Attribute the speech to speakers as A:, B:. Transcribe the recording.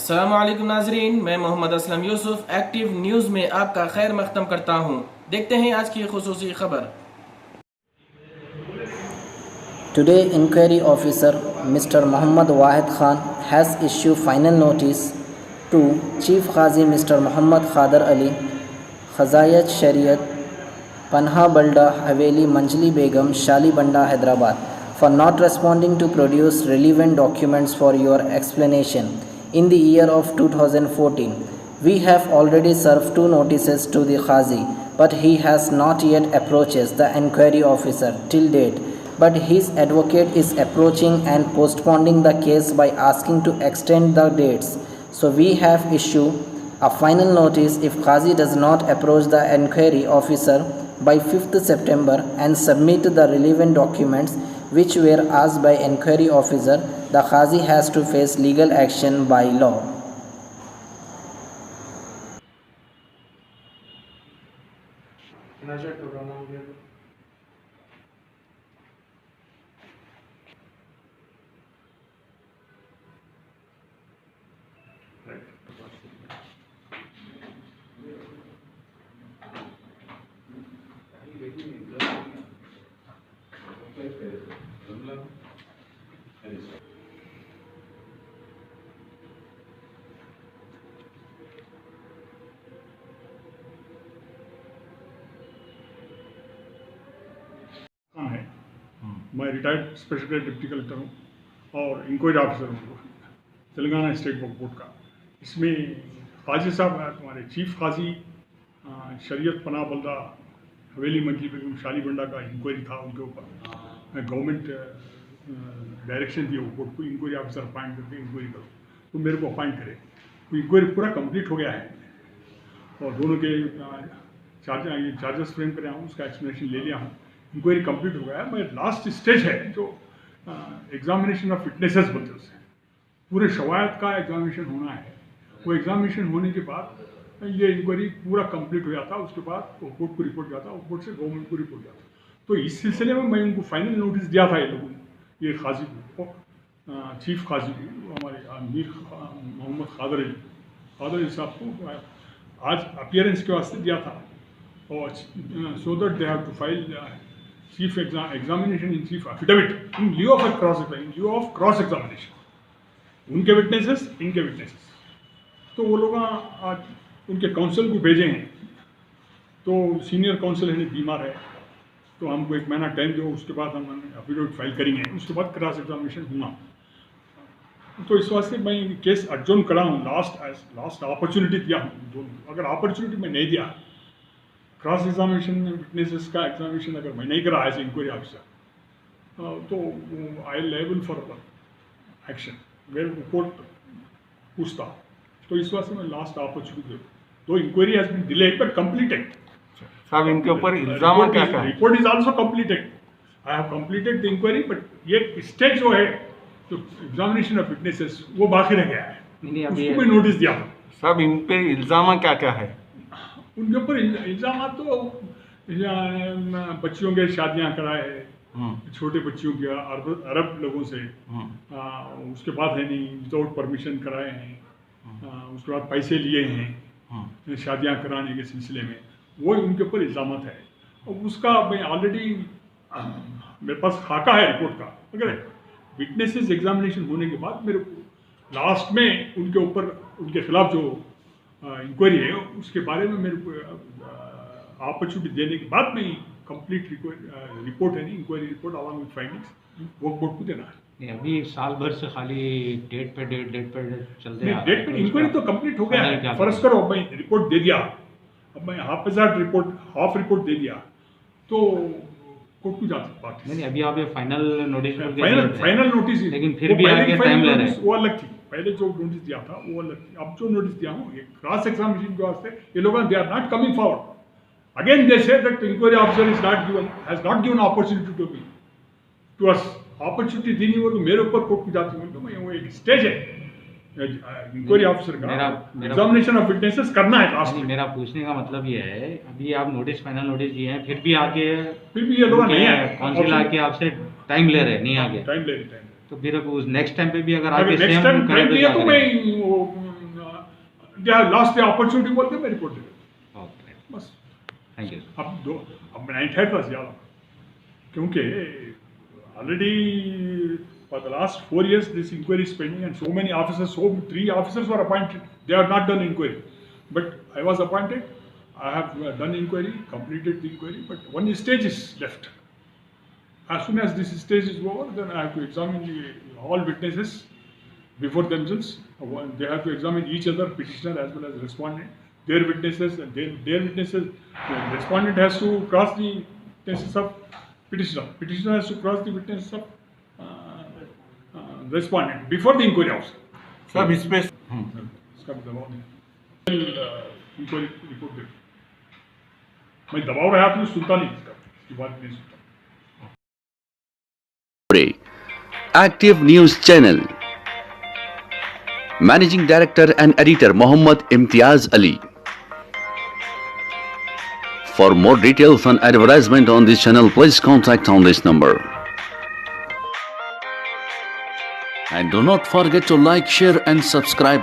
A: अस्सलामुअलैकुम नाजरीन, मैं मोहम्मद असलम यूसुफ एक्टिव न्यूज़ में आपका खैर मख्तम करता हूँ। देखते हैं आज की खुसूसी खबर।
B: Today, Inquiry Officer Mr. Muhammad Wahid Khan has issued final notice to Chief Qazi Mr. Muhammad Khadar Ali, Khazayat Shariat, Panha Balda Haveli Manjli Begum, Shali Banda, Hyderabad, for not responding to produce relevant documents for your explanation in the year of 2014. We have already served 2 notices to the Qazi, but he has not yet approached the inquiry officer till date. But his advocate is approaching and postponing the case by asking to extend the dates. So we have issued a final notice if Qazi does not approach the inquiry officer by 5th September and submit the relevant documents which were asked by inquiry officer, the Qazi has to face legal action by law.
C: है। मैं retired special grade deputy collector हूँ और inquiry officer हूँ Telangana state वक्फ board का। इसमें काजी साहब हमारे chief काजी शरीयत पनाह बल्दा हवेली मंजली बेगम शाली बंडा का इंक्वायरी था उनके ऊपर। गवर्नमेंट डायरेक्शन दिया बोर्ड को इंक्वायरी ऑफिसर अपॉइंट करके इंक्वायरी करो, तो मेरे को अपॉइंट करे। तो इंक्वायरी पूरा कंप्लीट हो गया है और दोनों के चार्जेस फ्रेम करे हूँ, उसका एक्सप्लेनेशन ले लिया हूँ। इंक्वायरी कंप्लीट हो गया है। मैं लास्ट स्टेज है जो एग्जामिनेशन ऑफ फिटनेसेस बोलते हैं, उससे पूरे शवायद का एग्जामिनेशन होना है। वो एग्जामिनेशन होने के बाद ये इंक्वायरी पूरा कंप्लीट हो जाता, उसके बाद कोर्ट को रिपोर्ट जाता, कोर्ट से गवर्नमेंट को रिपोर्ट जाता। तो इस सिलसिले में मैं उनको फाइनल नोटिस दिया था ये लोगों ने, ये काजी को, चीफ काजी को, हमारे अमीर मोहम्मद खादर अली साहब को आज अपीयरेंस के वास्ते दिया था। और so that they have to file chief examination in chief affidavit in lieu of cross examination, उनके विटनेसेस इनके विटनेसेस। तो वो लोग आज उनके काउंसिल को भेजे हैं। तो सीनियर काउंसिल है बीमार है, तो हमको 1 महीना टाइम दो, उसके बाद हम एफिडेविट फाइल करेंगे, उसके बाद क्रॉस एग्जामिनेशन होना। तो इस वास्ते मैं केस एडजॉर्न करा हूँ, लास्ट अपॉर्चुनिटी दिया हूँ दोनों। अगर अपॉर्चुनिटी मैं नहीं दिया क्रॉस एग्जामिनेशन में विटनेसेस का एग्जामिनेशन अगर मैं नहीं करा एज इंक्वायरी ऑफिसर, तो I liable for action where court पूछता। तो इस वास्ते मैं लास्ट अपॉर्चुनिटी दो inquiry has been delayed but completed.
D: साहब इनके ऊपर इल्जाम क्या क्या है?
C: Report is also completed, I have completed the inquiry, but ये स्टेज जो है तो एग्जामिनेशन ऑफ विटनेसेस वो बाकी रह गया है, उसको मैं नोटिस दिया था।
D: साहब इन पे इल्जाम क्या क्या है?
C: उनके ऊपर इल्जाम तो बच्चियों के शादियां कराए, छोटे बच्चियों के अरब लोगों से, उसके बाद है नहीं विदाउट परमिशन कराए हैं, उसके बाद पैसे लिए हैं शादियां कराने के सिलसिले में, वो उनके ऊपर इल्जाम है। और उसका मैं ऑलरेडी मेरे पास खाका है रिपोर्ट का। अगर विटनेसेस एग्जामिनेशन होने के बाद मेरे लास्ट में उनके ऊपर उनके खिलाफ जो इंक्वायरी है उसके बारे में मेरे को अपॉर्चुनिटी देने के बाद में कंप्लीट रिपोर्ट है नहीं inquiry report along with findings वो बोर्ड को देना है।
E: अभी साल भर से खाली डेट पे डेट चलते हैं।
C: डेट पे इंक्वायरी तो कंप्लीट हो गया है, फर्ज करो मैं रिपोर्ट दे दिया, अब मैं हाफ रिपोर्ट दे दिया तो कोर्ट को जा सकता है।
E: नहीं, अभी आप ये फाइनल नोटिस
C: फाइनल नोटिस,
E: लेकिन फिर भी आगे टाइम ले रहे हैं।
C: वो अलग थी, पहले जो नोटिस दिया था वो अलग थी, अब जो नोटिस दिया हूँ ये क्रॉस एग्जामिनेशन के वास्ते ये लोग they are not coming forward. Again they say that inquiry officer is not given has not given opportunity to me to us. Opportunity देनी वो तो मेरे ऊपर कोर्ट को जाती हूँ, तो मैं वो एक स्टेज है इंक्वायरी ऑफिसर का एग्जामिनेशन ऑफ विटनेसेस करना है लास्ट में।
E: मेरा पूछने का मतलब ये है, अभी आप नोटिस फाइनल नोटिस दिए हैं, फिर भी
C: ये लोग नहीं है,
E: काउंसिल आके आपसे टाइम ले रहे, नहीं आगे
C: टाइम ले रहे।
E: तो फिर नेक्स्ट टाइम पे भी अगर आगे
C: नेक्स्ट टाइम टाइम लिया तो मैं वो they have lost the opportunity बोलते मैं रिपोर्ट दे
E: ओके
C: बस।
E: थैंक यू
C: अब मैं 98 था ज़्यादा, क्योंकि already for the last 4 years this inquiry is pending and so many officers, 3 officers were appointed, they have not done inquiry. But I was appointed, I have done inquiry, completed the inquiry, but one stage is left. As soon as this stage is over, then I have to examine all witnesses before themselves. They have to examine each other, petitioner as well as respondent, their witnesses, and their witnesses. The respondent has to cross the witnesses of petitioner. Petitioner has to cross the witnesses of respondent before the inquiry officer.
D: सब इस पे
C: इसका भी दबाव नहीं, inquiry report दे, मैं दबाव रहा तो सुनता नहीं, इसकी बात नहीं सुनता।
F: Active News Channel. Managing Director and Editor Muhammad Imtiaz Ali. For more details and advertisement on this channel, please contact on this number. And do not forget to like, share and subscribe.